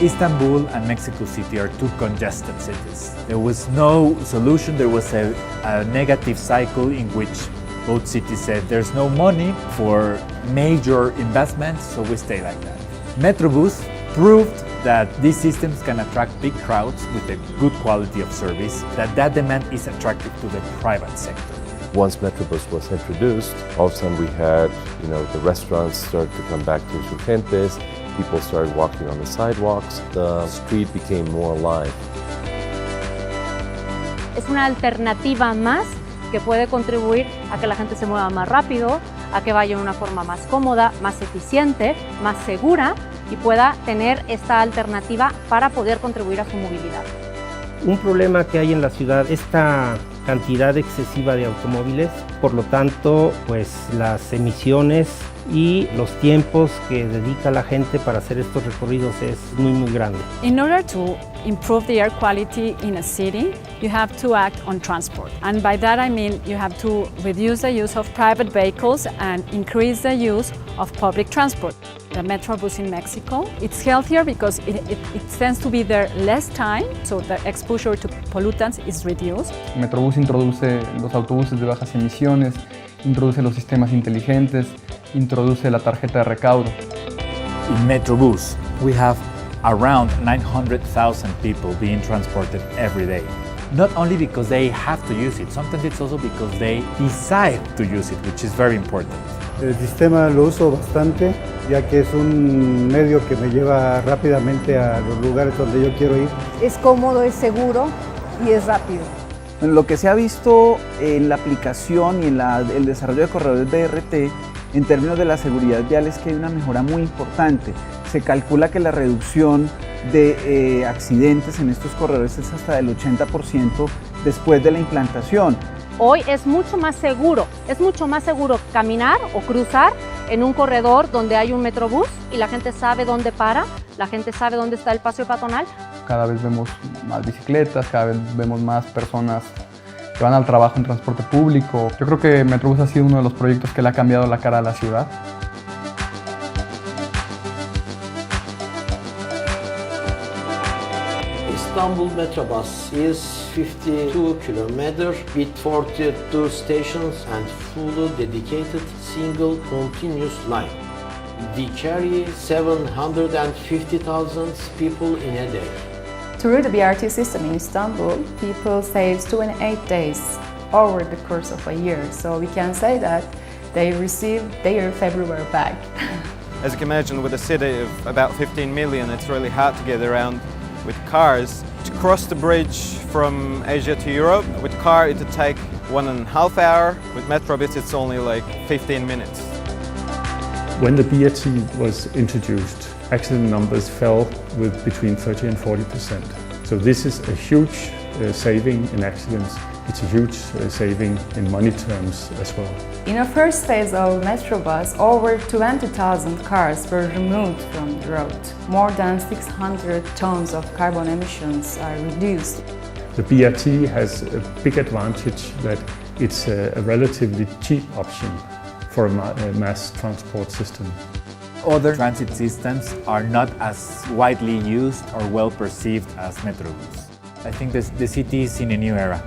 Istanbul and Mexico City are two congested cities. There was no solution, there was a negative cycle in which both cities said there's no money for major investments, so we stay like that. Metrobüs proved that these systems can attract big crowds with a good quality of service, that demand is attractive to the private sector. Once Metrobüs was introduced, all of a sudden we had, the restaurants started to come back to Insurgentes, people started walking on the sidewalks, the street became more alive. Es una alternativa más que puede contribuir a que la gente se mueva más rápido, a que vaya de una forma más cómoda, más eficiente, más segura y pueda tener esta alternativa para poder contribuir a su movilidad. Un problema que hay en la ciudad, esta cantidad excesiva de automóviles, por lo tanto, pues las emisiones y los tiempos que dedica la gente para hacer estos recorridos es muy grande. In order to improve the air quality in a city, you have to act on transport. And by that I mean you have to reduce the use of private vehicles and increase the use of public transport. The Metrobüs in Mexico, it's healthier because it tends to be there less time, so the exposure to pollutants is reduced. Metrobús introduce los autobuses de bajas emisiones, introduce los sistemas inteligentes, introduce la tarjeta de recaudo. In Metrobüs, we have around 900,000 people being transported every day. Not only because they have to use it, sometimes it's also because they decide to use it, which is very important. El sistema lo uso bastante, ya que es un medio que me lleva rápidamente a los lugares donde yo quiero ir. Es cómodo, es seguro y es rápido. Lo que se ha visto en la aplicación y en el desarrollo de corredores BRT en términos de la seguridad vial es que hay una mejora muy importante. Se calcula que la reducción de accidentes en estos corredores es hasta del 80% después de la implantación. Hoy es mucho más seguro caminar o cruzar en un corredor donde hay un Metrobús y la gente sabe dónde para, la gente sabe dónde está el paso peatonal. Cada vez vemos más bicicletas, cada vez vemos más personas que van al trabajo en transporte público. Yo creo que Metrobús ha sido uno de los proyectos que le ha cambiado la cara a la ciudad. Istanbul Metrobus is 52 kilometers with 42 stations and fully dedicated single continuous line. We carry 750,000 people in a day. Through the BRT system in Istanbul, people save 28 days over the course of a year. So we can say that they receive their February back. As you can imagine, with a city of about 15 million, it's really hard to get around with cars. To cross the bridge from Asia to Europe, with car it would take 1.5 hours. With Metrobus it's only like 15 minutes. When the BRT was introduced, accident numbers fell with between 30 and 40%. So this is a huge saving in accidents. It's a huge saving in money terms as well. In the first phase of Metrobus, over 20,000 cars were removed from the road. More than 600 tons of carbon emissions are reduced. The BRT has a big advantage that it's a relatively cheap option for a mass transport system. Other transit systems are not as widely used or well perceived as Metrobüs. I think the city is in a new era.